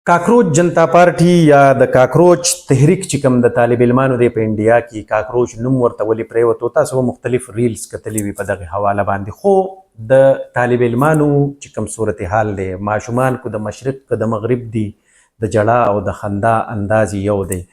کاکروچ جنتا پارټي یا د کاکروچ تحریک چې کوم د طالب علمانو دی په انډیا کې کاکروچ نوم ورته ولې پرېوتو تاسو به مختلف ریلز کتلی وي په دغه حواله باندې خو د طالب علمانو چې کوم صورتحال دی ماشومان کو د مشرق که د مغرب دی د جړه او د خندا انداز یو دی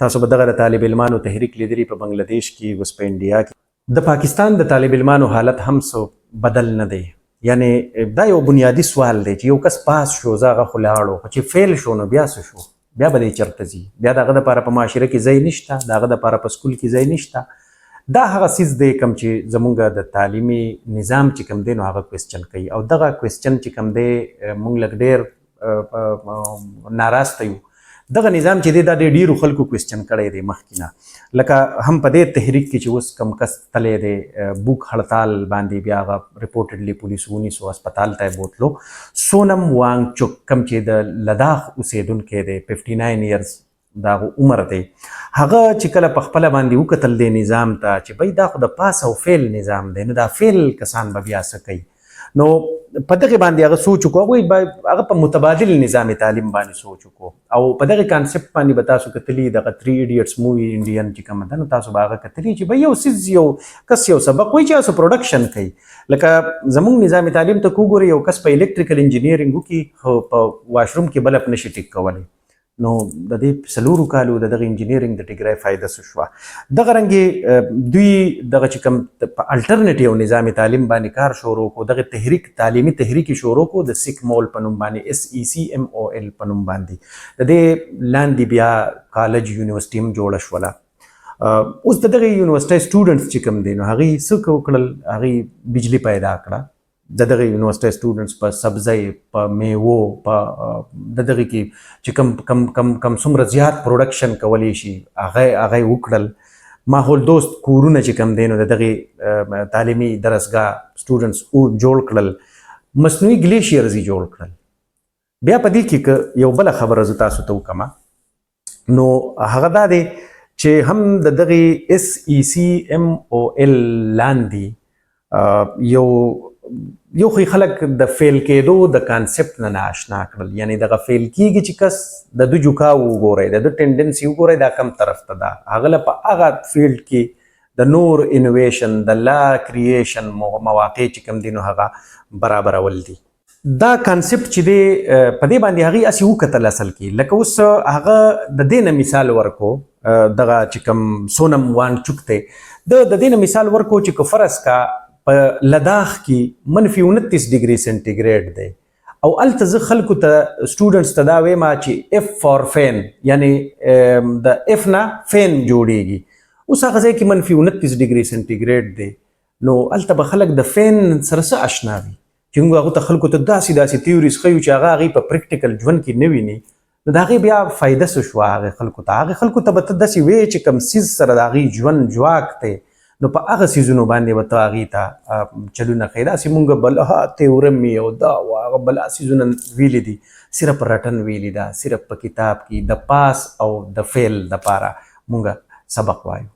تاسو به دغه د طالب علمانو تحریک لیدلی په بنگلاديش کې اوس په انډیا کې د پاکستان د طالب علمانو حالت هم څه بدل نه دی یعنی دا یو بنیادی سوال دی چې یو کس پاس شو زاغه خو لاړو چې فیل شو نو بیا څه شو بیا به دی چرته ځي بیا دغه دپاره په معاشره کې ځای نشته د هغه دپاره په سکول کې ځای نشته دا هغه څیز دی کوم چې زمونږ د تعلیمي نظام چې کوم دی نو هغه کوېسچن کوي او دغه کوېسچن چې کوم دی مونږ لږ ډېر ناراسته یو دغه نظام چې دی دا ډېرو خلکو کوېسچن کړی دی مخکې نه لکه هم په دې تحریک کې چې اوس کم کس تلی دی بوک هړتال باندې بیا هغه رپورټډلی پولیسو ونیسو هسپتال ته یې بوتلو سونم وانګچوک کم چې د لداخ اوسېدونکی دی 59 ایرز د هغه عمر دی هغه چې کله په خپله باندې وکتل دی نظام ته چې بھئی دا خو د پاس او فیل نظام دی نو دا فیل کسان به بیا څه کوي نو په دغه باندې هغه سوچ وکړو هغوی هغه په متبادل نظام تعلیم باندې سوچ وکړو او په دغه کانسپټ باندې به تاسو کتلي دغه 3 ایډیټس مووي انډین چې کومه ده نو تاسو به هغه کتلي چې به یو څیز یو کس یو سبق وایي چې هغه پروډکشن کوي لکه زموږ نظام تعلیم ته که وګورئ یو کس په الکتریکل انجینیرینګ وکړي خو په واشروم کې بلب نشي ټیک کولی نو د دې څلورو کالو د دغه انجینیرینګ د ډیګرۍ فایده څه شوه دغه رنګې دوی دغه چې کوم په الټرنیټیو نظام تعلیم باندې کار شروع کړو دغه تحریک تعلیمي تحریک یې شروع کړو د سیک مول په نوم باندې SECMOL په نوم باندې د دې لاندې بیا کالج یونیورسټي هم جوړه شوله اوس د دغه یونیورسټۍ سټوډنټس چې کوم دی نو هغوی څه وکړل هغوی بجلي پیدا کړه د دغه یونیورسټۍ سټوډنټس په سبزی په میوو په د دغه کې چې کم څومره زیات پروډکشن کولی شي هغه وکړل ماحول دوست کورونه چې کوم دی نو د دغې تعلیمي درسګاه سټوډنټس جوړ کړل مصنوعي ګلیشیرز یې جوړ کړل بیا په دې کې که یو بله خبره زه تاسو ته وکړمه نو هغه دا دی چې هم د دغې SECMOL لاندې یو خو خلک د فیل کېدو د کانسپټ نه ناشنا کړل یعنی دغه فیل کېږي چې کس د دو جوکاو وګورئ د دو ټینډنسي وګورئ دا کم طرف ته ده هغه له په هغه فیلډ کې د نور انوویشن د لا کریشن مواقع چې کوم دي نو هغه برابرول دي دا کانسپټ چې دی په دې باندې هغې هسې وکتل اصل کې لکه اوس هغه د دې نه مثال ورکو دغه چې کوم سونم وانګچوک دی د دې نه مثال ورکو چې که فرض کا په لداخ کې منفي 29 ډیګري سنټیګریډ دی او هلته زه خلکو ته سټوډنټس ته دا وایم چې اف فار فین یعنی د اف نه فین جوړیږي اوس هغه ځای کې منفي 29 ډیګري سنټیګریډ دی نو هلته به خلک د فین سره څه اشنا وي چې موږ هغو ته خلکو ته داسې تیوریز ښیو چې هغه هغوی په پریکټیکل ژوند کې نه ویني نو د هغې بیا فایده څه شوه هغې خلکو ته به ته داسې وایې چې کوم څیز سره د هغوی ژوند جواک دی نو په هغه څیزونو باندې به ته هغې ته چلونه ښیې داسې مونږ بله تیورم او دا او هغه بله څیزونه ویلي دي صرف رټن ویلي ده صرف په کتاب کې د پاس او د فیل دپاره مونږ سبق وایو